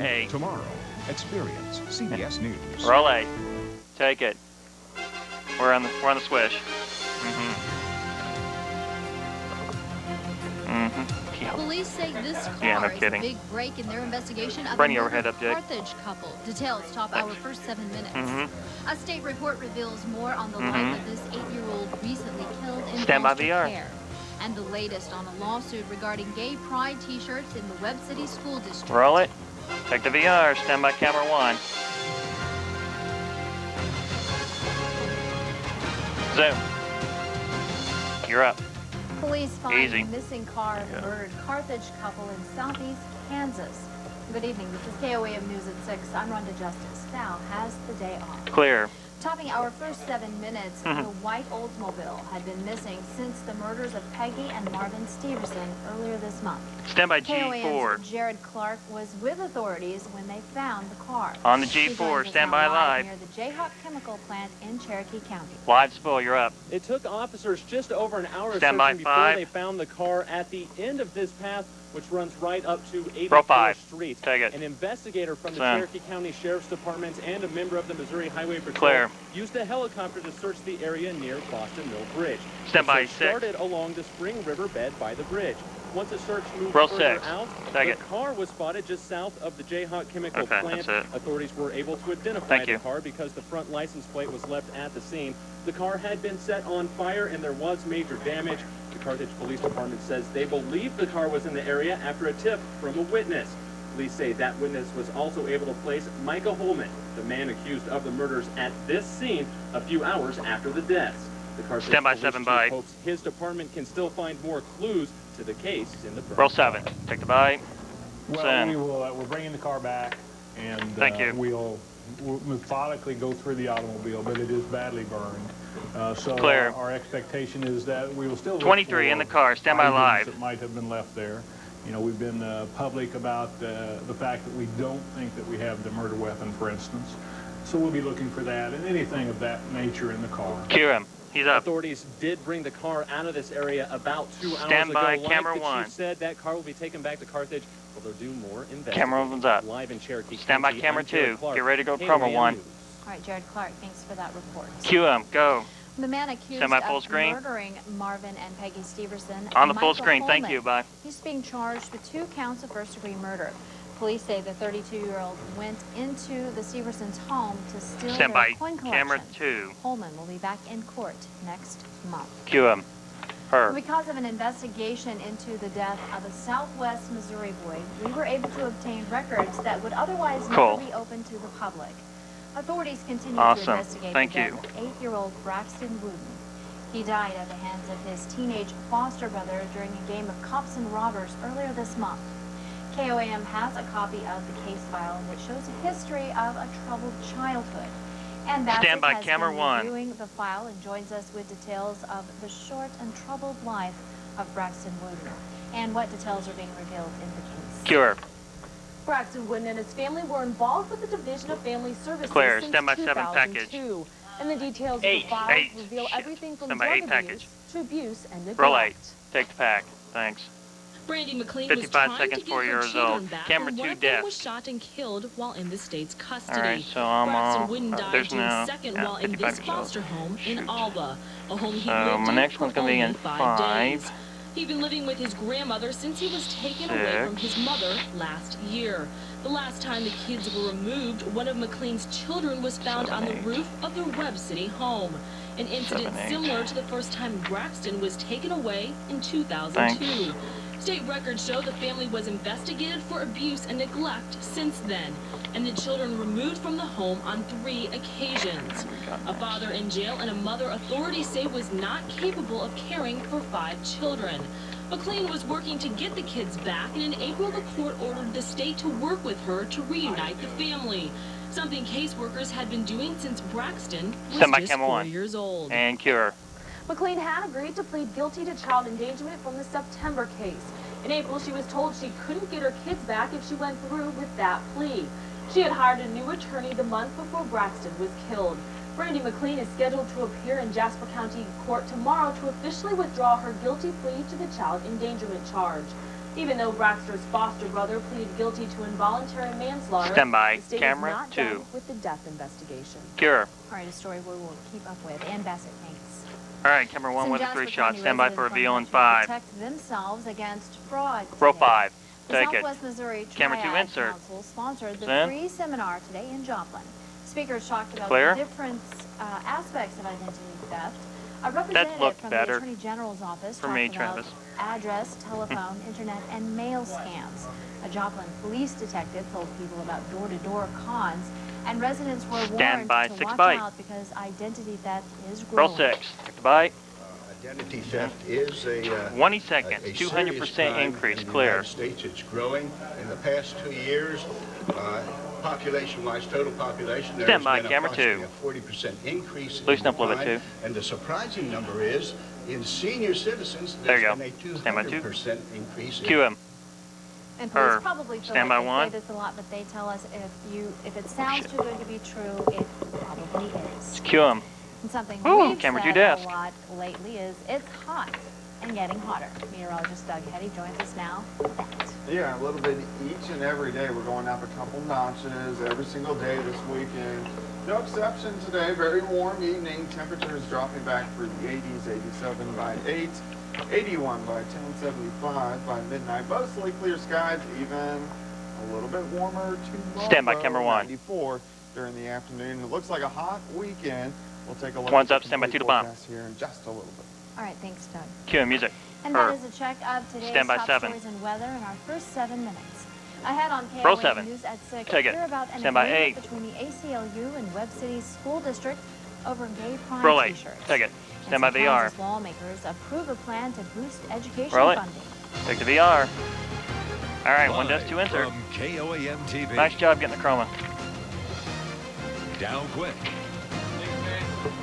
Hey. Tomorrow, experience CBS News. Roll 8. Take it. We're on the swish. Yep. Police say this car Yeah, no is kidding. a big break in their investigation of Bring the your murdered head up, Jake. Carthage couple. Details top our first 7 minutes. A state report reveals more on the life of this 8-year-old recently killed in Stand by foster VR. care. And the latest on a lawsuit regarding gay pride t-shirts in the Webb City School District. Roll it. Take the VR. Stand by camera 1. Zoom. You're up. Police find Easy. a missing car of the murdered Carthage couple in southeast Kansas. Good evening. This is KOAM News at 6. I'm Rhonda Justice. Now has the day off. Clear. Topping our first 7 minutes, the white Oldsmobile had been missing since the murders of Peggy and Marvin Steverson earlier this month. Stand by KOAM's G4. Jared Clark was with authorities when they found the car. On the He G4. joins us Stand now by live. near the Jayhawk Chemical Plant in Cherokee County. Live spill. You're up. It took officers just over an hour Stand by searching before 5. they found the car at the end of this path, which runs right up to Row 84th 5. Street. Take it. An investigator from the Sam. Cherokee County Sheriff's Department and a member of the Missouri Highway Patrol Clear. used a helicopter to search the area near Boston Mill Bridge. Stand The by search 6. started along the Spring River bed by the bridge. Once the search moved Row further 6. out, Take the it. car was spotted just south of the Jayhawk Chemical Okay, Plant. that's it. Authorities were able to identify Thank the you. car because the front license plate was left at the scene. The car had been set on fire and there was major damage. The Carthage Police Department says they believe the car was in the area after a tip from a witness. Police say that witness was also able to place Micah Holman, the man accused of the murders, at this scene a few hours after the deaths. The Carthage Stand by Police 7 Chief by. hopes his department can still find more clues to the case in the Roll 7. Take the bye. Well, Send. we're bringing the car back, and Thank you. we'll methodically go through the automobile, but it is badly burned. So Clear. Our expectation is that we will still look 23 in for the car. Stand by items live. that might have been left there. You know, we've been public about the fact that we don't think that we have the murder weapon, for instance. So we'll be looking for that and anything of that nature in the car. Cue him. He's up. Authorities did bring the car out of this area about 2 hours Stand ago. by, Like camera the 1. chief said, that car will be taken back to Carthage. Well, they'll do more investigating. Camera 1's up. Live in Cherokee Stand by County, camera I'm Jared 2. Clark, Get ready to go KOAM promo 1. News. All right, Jared Clark, thanks for that report. Cue him. Go. The man accused Stand by full of screen. murdering Marvin and Peggy Steverson. On the full Michael screen. Thank Holman. you. Bye. He's being charged with 2 counts of first-degree murder. Police say the 32-year-old went into the Steversons' home to steal Stand their by coin collection. camera 2. Holman will be back in court next month. Cue him. Her. Because of an investigation into the death of a Southwest Missouri boy, we were able to obtain records that would otherwise Cool. never be open to the public. Authorities continue Awesome. to investigate Thank the death you. of 8-year-old Braxton Wooten. He died at the hands of his teenage foster brother during a game of cops and robbers earlier this month. KOAM has a copy of the case file that shows a history of a troubled childhood. And Stand by has camera been 1. reviewing the file and joins us with details of the short and troubled life of Braxton Wooten and what details are being revealed in the case. Cue her. Braxton Wooten and his family were involved with the Division of Family Services Clear. since Stand by 7 2002. And the details of the 8. file 8. reveal Shit. everything from Stand by drug 8 abuse package. to abuse and neglect. Roll 8. Take the pack. Thanks. Brandy McLean 55 was trying seconds, to get 4 her years children old. back Camera when one 2 of them death. was shot and killed while in the state's custody. All right, so I'm Braxton Wooten died there's June no 2nd yeah, while in 55 this years old. foster home in Shoot. Alba, a home he So lived my in next for one's gonna be only in 5 days. 5. He'd been living with his grandmother since he was taken away from 6. his mother last year. The last time the kids were removed, one of McLean's children was found 7, on the 8. roof of the Webb City home. An incident 7, 8. similar to the first time Braxton was taken away in 2002. Thanks. State records show the family was investigated for abuse and neglect since then, and the children removed from the home on 3 occasions. A father in jail and a mother authorities say was not capable of caring for 5 children. McLean was working to get the kids back, and in April the court ordered the state to work with her to reunite the family, something caseworkers had been doing since Braxton was Stand by just camera 4 1. years old. And cue her. McLean had agreed to plead guilty to child endangerment from the September case. In April, she was told she couldn't get her kids back if she went through with that plea. She had hired a new attorney the month before Braxton was killed. Brandy McLean is scheduled to appear in Jasper County Court tomorrow to officially withdraw her guilty plea to the child endangerment charge. Even though Braxtor's foster brother pleaded guilty to involuntary manslaughter, Stand by. the state Camera is not 2. done with the death investigation. Cure. All right, a story we will keep up with. Ann Bassett, thanks. All right, camera 1 Some with a Jasper 3 shot. County Stand by for residents reveal in want to 5. protect themselves against fraud Row today. 5. The Take it. Southwest Missouri Camera 2 Triad insert. Council sponsored the Stand. free seminar today in Joplin. Speakers talked about Clear. the different aspects of identity theft. A representative looked from better the Attorney General's office for talked me, about Travis. address, telephone, internet, and mail scams. A Joplin police detective told people about door-to-door cons, and residents were warned by, to 6 watch byte. out because identity theft is Roll growing. 6. Take the bite. Identity theft is a 20 seconds. a 200% serious crime increase. in the Clear. United States. It's growing. In the past 2 years, population-wise, total population, there Stand has by, been camera approximately 2. a 40% increase in Loosen up a little bit, crime. too. And the surprising number is, in senior citizens, There there's you been a go. Stand by 2. 200% increase in Cue him. And police Her. probably feel Stand like by they 1. say this a lot, but they tell us if it sounds shit. too good to be true, it probably is. Cue him. And something Ooh, we've camera said 2 desk. a lot lately is it's hot and getting hotter. Meteorologist Doug Hetty joins us now with that. Yeah, a little bit each and every day. We're going up a couple notches every single day this weekend. No exception today. Very warm evening. Temperatures dropping back for the 80s, 87 by 8, 81 by 10, 75 by midnight. Mostly clear skies, even a little bit warmer tomorrow. Stand by, camera 1. 94 during the afternoon. It looks like a hot weekend. We'll take a look One's at up, the stand by, complete 2 to bomb. forecast here in just a little bit. All right, thanks, Doug. Cue him. Music. And Her. that is a check of today's Stand by top 7. stories and weather in our first 7 minutes. Ahead on Roll KOA 7. News at 6, Take it. hear about an Stand by agreement 8. between the ACLU and Webb City's school district over gay pride Roll 8. t-shirts. Take it. And Stand by some VR. Kansas lawmakers approve a plan to boost education Roll it. funding. Take the VR. All right, 1 desk, 2 insert. From KOAM TV. Nice job getting the chroma. Down quick.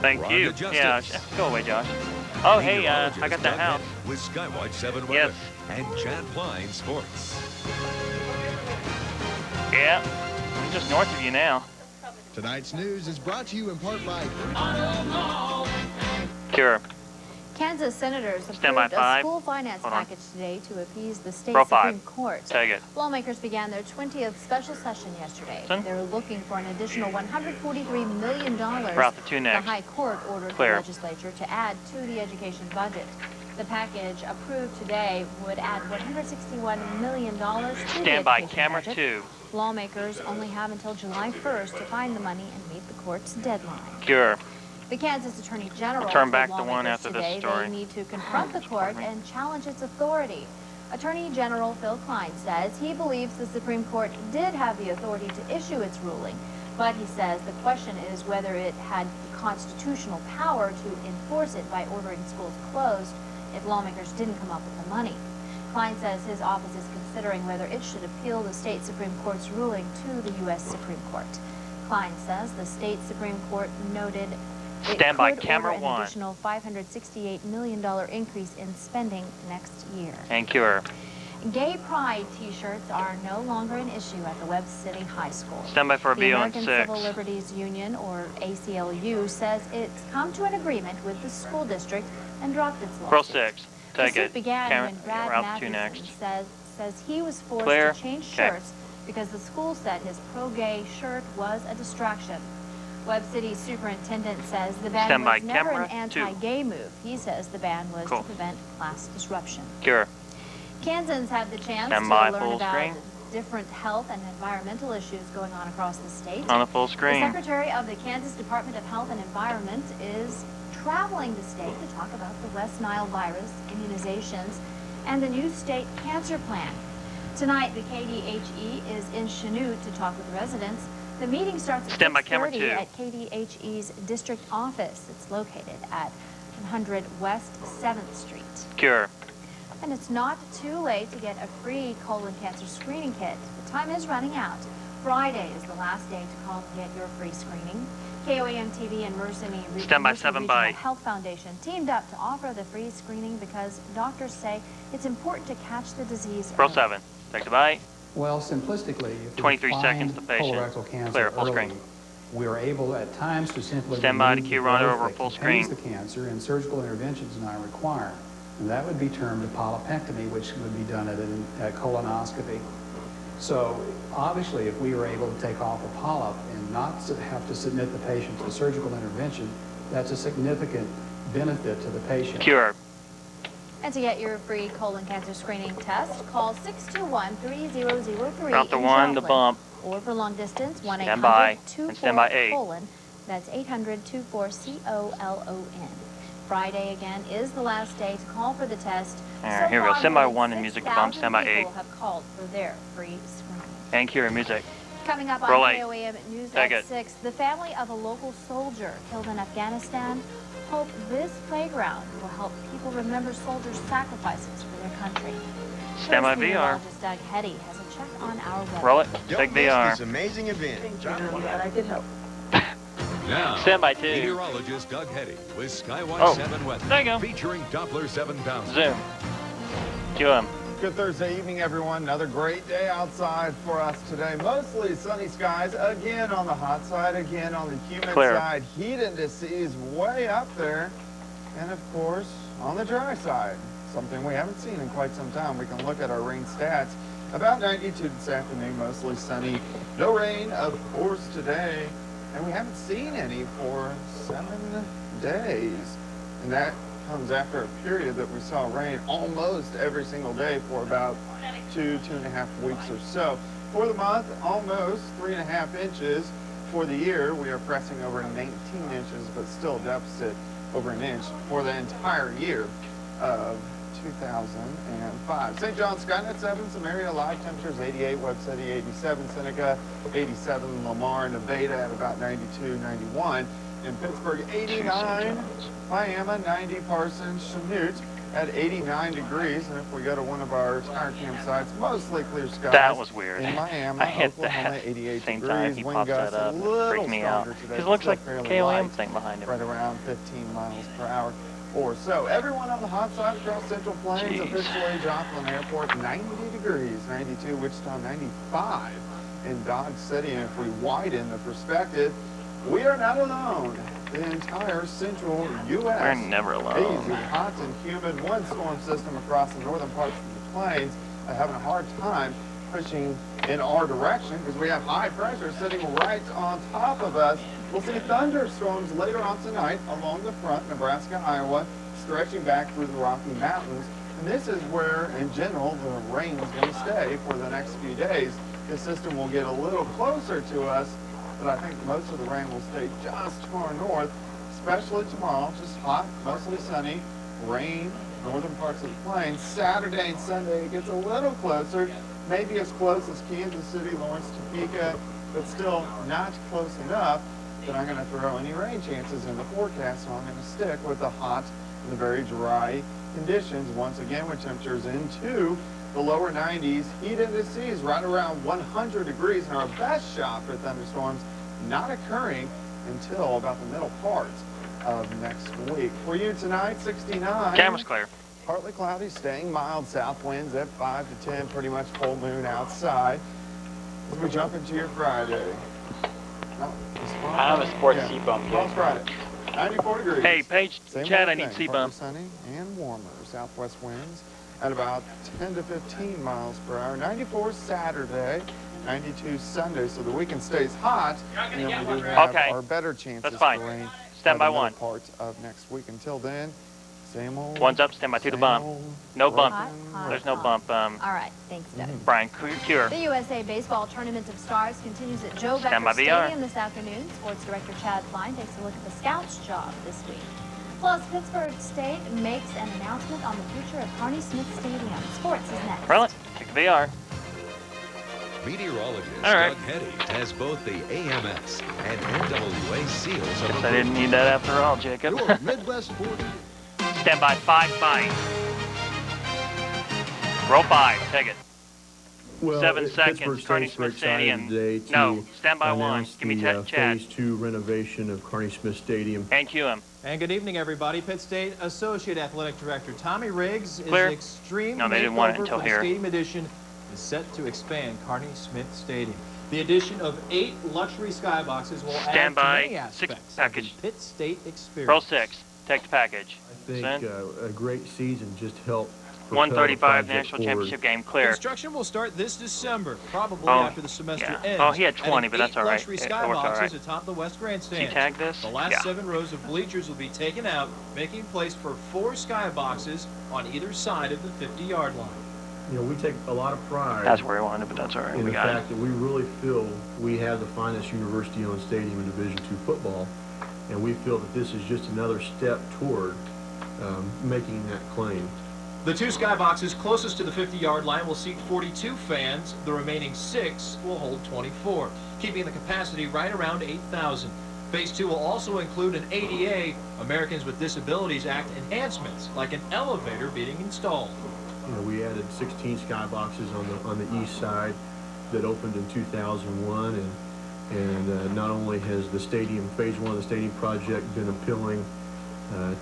Thank Ron you. to Justice. Yeah, go away, Josh. Oh, hey, I got that Doug house. Hetty with Skywatch 7 Yes. weather and Chad Pline Sports. Yeah, I'm just north of you now. Tonight's news is brought to you in part by Cure. Kansas senators Stand by approved a 5. school finance Hold on. package today to appease the state Row Supreme 5. Court. Take it. Lawmakers began their 20th special session yesterday. Son? They're looking for an additional $143 million Route the 2 the next. High Court ordered Clear. the legislature to add to the education budget. The package approved today would add $161 million to the Stand by, education camera budget. 2. Lawmakers only have until July 1st to find the money and meet the court's deadline. Cure. The Kansas Attorney General Turn told back the one lawmakers after this today story. they need to confront the court and challenge its authority. Attorney General Phil Klein says he believes the Supreme Court did have the authority to issue its ruling, but he says the question is whether it had the constitutional power to enforce it by ordering schools closed if lawmakers didn't come up with the money. Klein says his office is considering whether it should appeal the state Supreme Court's ruling to the U.S. Supreme Court. Klein says the state Supreme Court noted it Stand by, could camera order an 1. additional $568 million increase in spending next year. And cure. Gay pride t-shirts are no longer an issue at the Webb City High School. Stand by for a The reveal in American 6. Civil Liberties Union, or ACLU, says it's come to an agreement with the school district and dropped its lawsuit. Roll 6. Take The it. suit began Camera, when Brad route 2 Matheson next. says he was forced Clear. to change Okay. shirts because the school said his pro-gay shirt was a distraction. Webb City superintendent says the ban Stand by, was never an camera 2. anti-gay move. He says the ban was Cool. to prevent class disruption. Cure. Kansans had the chance Stand to by, learn full about screen. different health and environmental issues going on across the state. On the full The screen. Secretary of the Kansas Department of Health and Environment is traveling the state to talk about the West Nile virus, immunizations, and the new state cancer plan. Tonight, the KDHE is in Chanute to talk with residents. The meeting starts at Stand by, camera 6:30 2. at KDHE's district office. It's located at 100 West 7th Street. Cure. And it's not too late to get a free colon cancer screening kit. The time is running out. Friday is the last day to call and get your free screening. KOAM TV and Mercy Stand by, Mercy 7 Regional by. Health Foundation teamed up to offer the free screening because doctors say it's important to catch the disease Roll early. 7. Take the bite. Well, simplistically, if we 23 find seconds to patient. colorectal cancer Clear, full early, screen. we are able at times to simply Stand by to remove key the Rhonda growth over that full contains screen. the cancer, and surgical intervention is not required. and that would be termed a polypectomy, which would be done at a colonoscopy. So obviously, if we were able to take off a polyp and not have to submit the patient to surgical intervention, that's a significant benefit to the patient. Cure. And to get your free colon cancer screening test, call 621-3003 Not the in one, the Joplin. bump. Or for long distance, Stand by. And stand by 8. 1-800-24-colon. That's 800-24-COLON. Friday again is the last day to call for the test. All right, here we go. Stand by 1 and music to bump. Stand by 8. People have called for their free screening. And cure music. Coming up on Roll 8. KOAM News Take at it. 6, the family of a local soldier killed in Afghanistan hope this playground will help people remember soldiers' sacrifices for their country. Stand by VR. Meteorologist Doug Hetty has a check on our weather. Roll it. Don't Take miss VR. this amazing event. I'm glad I could help. Now, Stand by 2. meteorologist Doug Hetty with Skywatch Oh, 7 weather. there you go. Featuring Doppler 7000. Zoom. Cue him. Good Thursday evening, everyone. Another great day outside for us today. Mostly sunny skies, again on the hot side, again on the humid Clear. side. Heat indices way up there. And of course, on the dry side, something we haven't seen in quite some time. We can look at our rain stats. About 92 this afternoon, mostly sunny. No rain, of course, today. And we haven't seen any for 7 days. And that comes after a period that we saw rain almost every single day for about 2.5 weeks or so. For the month, almost 3.5 inches. For the year, we are pressing over 19 inches, but still a deficit over an inch for the entire year of 2005. St. John's, Skynet 7, Samaria, live temperatures 88, Webb City 87, Seneca 87, Lamar, Nevada at about 92, 91. In Pittsburgh, 89, Miami, 90, Parsons, Chanute at 89 degrees. And if we go to one of our tire campsites, mostly clear skies. That was weird. In Miami, I hit Oklahoma, that 88 same degrees. time he Wind pops gusts that up. a It little freaked me out. stronger today, Because it looks still like fairly KOM light, thing behind him. right around 15 miles per hour or so. Everyone on the hot side across Central Plains, Jeez. officially Joplin Airport, 90 degrees, 92 Wichita, 95 in Dodge City. And if we widen the perspective, we are not alone. The entire central U.S. We're never alone. Hazy, hot and humid. One storm system across the northern parts of the plains having a hard time pushing in our direction because we have high pressure sitting right on top of us. We'll see thunderstorms later on tonight along the front, Nebraska, Iowa, stretching back through the Rocky Mountains. And this is where, in general, the rain is going to stay for the next few days. This system will get a little closer to us, but I think most of the rain will stay just to our north, especially tomorrow. Just hot, mostly sunny, rain, northern parts of the plains. Saturday and Sunday it gets a little closer, maybe as close as Kansas City, Lawrence, Topeka, but still not close enough that I'm going to throw any rain chances in the forecast. So I'm going to stick with the hot and the very dry conditions once again with temperatures into the lower 90s. Heat indices right around 100 degrees, and our best shot for thunderstorms not occurring until about the middle part of next week. For you tonight, 69. Camera's clear. Partly cloudy, staying mild, south winds at 5 to 10, pretty much full moon outside. As we jump into your Friday. No, I have a sports seat bump here. Tomorrow's Friday. 94 degrees. Hey, Paige, Same Chad, old I need thing, seat partly bump. sunny and warmer. Southwest winds at about 10 to 15 miles per hour. 94 Saturday, 92 Sunday. So the weekend stays hot, and then we do have Okay. our better chances That's fine. for rain. Stand by the middle 1. part of next week. Until then, same old. One's up, stand by 2 to same bump. old, No bump. Hot, hot, There's no hot. bump. All right, thanks, Doug. Brian, cure. The USA Baseball Tournament of Stars continues at Joe Stand Becker by VR. Stadium this afternoon. Sports Director Chad Klein takes a look at the Scouts' job this week. Plus, Pittsburgh State makes an announcement on the future of Carney Smith Stadium. Sports is next. Roll it. Take the VR. Meteorologist All right. Doug Hetty has both the AMS and NWA seals of Guess I didn't need that after all, Jacob. Your Midwest 40. Stand by 5, 5. Roll 5. Take it. Well, 7 Pittsburgh seconds. Carney States were Smith excited Stadium. today to No. Stand by 1. announce Give me the, Chad. Phase 2 renovation of Carney Smith Stadium. And cue him. And good evening, everybody. Pitt State Associate Athletic Director Tommy Riggs Clear. is extreme No, they didn't want it makeover until for the here. stadium addition is set to expand Carney Smith Stadium. The addition of 8 luxury skyboxes will Stand add to by many 6 aspects of package. the Pitt State experience. Roll 6. Take the package. think Send. a great season just helped. 135 national championship game clear. Construction will start this December, probably Oh, after the semester yeah. ends. Oh, he had 20, but that's all right. Luxury It works all right. skyboxes atop the West Grandstand. Did you tag this? The last Yeah. 7 rows of bleachers will be taken out, making place for 4 skyboxes on either side of the 50-yard line. You know, we take a lot of pride That's where he wanted, but that's all right. in We the got it. fact that we really feel we have the finest university-owned stadium in Division II football, and we feel that this is just another step toward making that claim. The 2 skyboxes closest to the 50-yard line will seat 42 fans. The remaining 6 will hold 24, keeping the capacity right around 8,000. Phase 2 will also include an ADA, Americans with Disabilities Act enhancements, like an elevator being installed. You know, we added 16 skyboxes on the east side that opened in 2001, and not only has the stadium, phase 1 of the stadium project, been appealing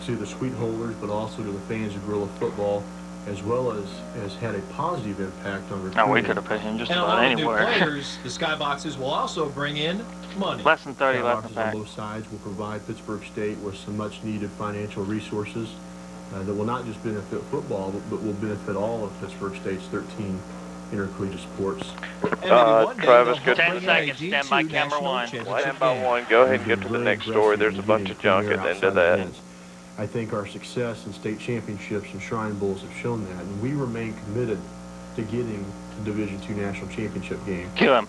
to the suite holders, but also to the fans of guerrilla football, as well as had a positive impact on recruiting. Oh, we could have put him just And about along anywhere. with new players, the skyboxes will also bring in money. Less than 30 left in Skyboxes on fact. both sides will provide Pittsburgh State with some much-needed financial resources that will not just benefit football, but will benefit all of Pittsburgh State's 13 intercollegiate sports. Travis, good. 10 seconds. Stand by camera 1. Stand by 1. Go ahead and get to the next story. There's a bunch of junk at the end of that. I think our success in state championships and Shrine Bowls have shown that, and we remain committed to getting to Division II national championship game. Kill him.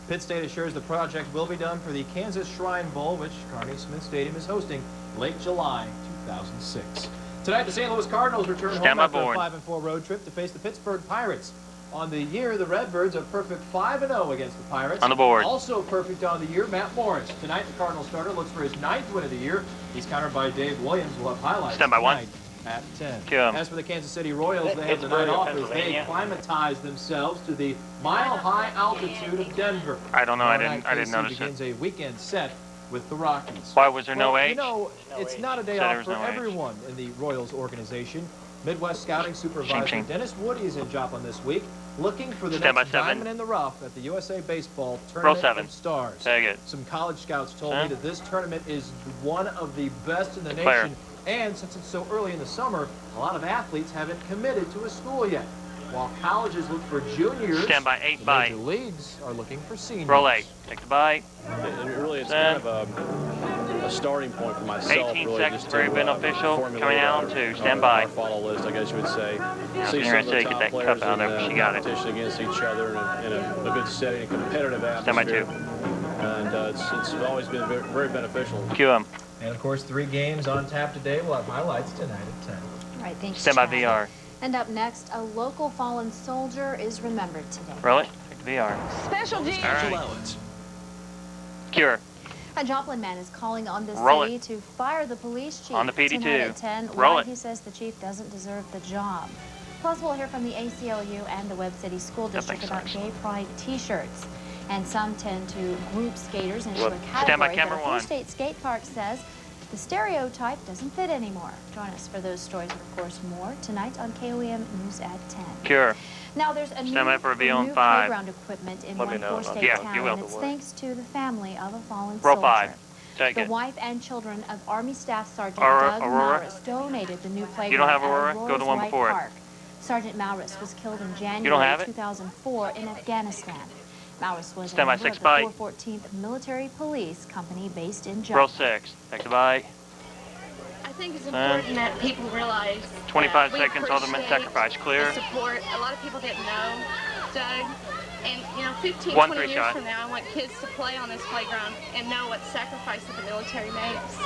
Pitt State assures the project will be done for the Kansas Shrine Bowl, which Kearney Smith Stadium is hosting late July 2006. Tonight, the St. Louis Cardinals return home after a 5-4 road trip to face the Pittsburgh Pirates. On the year, the Redbirds are perfect 5-0 against the Pirates. On the board. Also perfect on the year, Matt Morris. Tonight, the Cardinal starter looks for his 9th win of the year. He's countered by Dave Williams. We'll have highlights Stand by 1. At 10. Kill him. As for the Kansas City Royals, they have the night off as they acclimatize themselves to the mile-high altitude of Denver. I don't know. I Tomorrow didn't night, notice KC begins it. a weekend set with the Rockies. Why was there no H? You know, it's not a day Said there off was for no H. everyone in the Royals organization. Midwest Scouting Supervisor Shing. Dennis Woody is in Joplin this week, looking for the Stand by next 7. diamond in the rough at the USA Baseball Roll Tournament 7. of Stars. Take it. Some college scouts told me Huh? that this tournament is one of the best in the Clear. nation, and since it's so early in the summer, a lot of athletes haven't committed to a school yet. While colleges look for juniors, Stand by 8 the bite. major leagues are looking for seniors. Roll 8. Take the bite. And really, it's Send. kind of a starting point for myself. 18 really, seconds, just very to, beneficial. formulate Coming down to stand by. our follow list, I guess you would say. was See gonna some of the say, top get that players cup out in there, but she got it. competition against each other in a good setting, a competitive Stand by 2. atmosphere. And it's always been very beneficial. Cue him. And of course, 3 games on tap today. We'll have highlights tonight at 10. All right, thanks, Stand by Chad. VR. And up next, a local fallen soldier is remembered today. Roll it. Take the VR. Special G. All right. Cure. A Joplin man is calling on the Roll city to fire the police chief On the PD2. tonight at 10. Roll Why it. he says the chief doesn't deserve the job. Plus, we'll hear from the ACLU and the Webb City School District about gay pride T-shirts. And some tend to group skaters into a category Stand by that camera a Free 1. State Skate Park says the stereotype doesn't fit anymore. Join us for those stories and, of course, more tonight on KOAM News at 10. Cure. Now, there's a new, Stand by for a V on new 5. playground equipment in Let me one know. four-state Yeah, town, you will. and it's thanks to the family of a fallen Roll soldier. 5. Take The it. wife and children of Army Staff Sergeant Aurora- Doug Aurora? Maurus donated the new playground You don't have at Aurora? Go to the Aurora's one White before it. Park. Sergeant Maurus was killed in have January it? 2004 in Afghanistan. Maurus was Stand a by member 6 of bite. the 414th Military Police Company based in Roll Joplin. 6. Take the bite. I think it's Send. important that people realize 25 that we seconds, Alderman appreciate sacrifice. Clear. the support. A lot of people didn't know, Doug. And, you know, 15, 1-3 20 years shot. from now, I want kids to play on this playground and know what sacrifice that the military makes.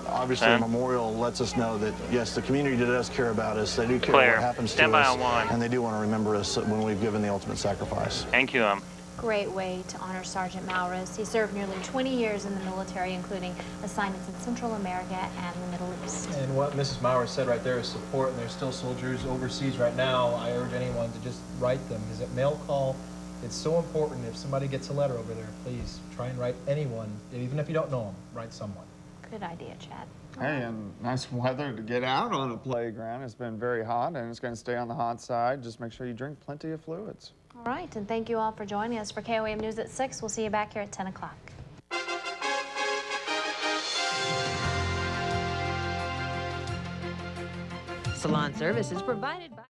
Obviously, the memorial lets us know that, yes, the community does care about us. They do care Clear. what happens Stand to by us. on 1. And they do want to remember us when we've given the ultimate sacrifice. And cue him. Great way to honor Sergeant Maurus. He served nearly 20 years in the military, including assignments in Central America and the Middle East. And what Mrs. Maurus said right there is support, and there's still soldiers overseas right now. I urge anyone to just write them, because at mail call, it's so important. If somebody gets a letter over there, please try and write anyone, even if you don't know them, write someone. Good idea, Chad. Hey, and nice weather to get out on a playground. It's been very hot, and it's going to stay on the hot side. Just make sure you drink plenty of fluids. All right, and thank you all for joining us for KOAM News at 6. We'll see you back here at 10 o'clock. Salon service is provided by...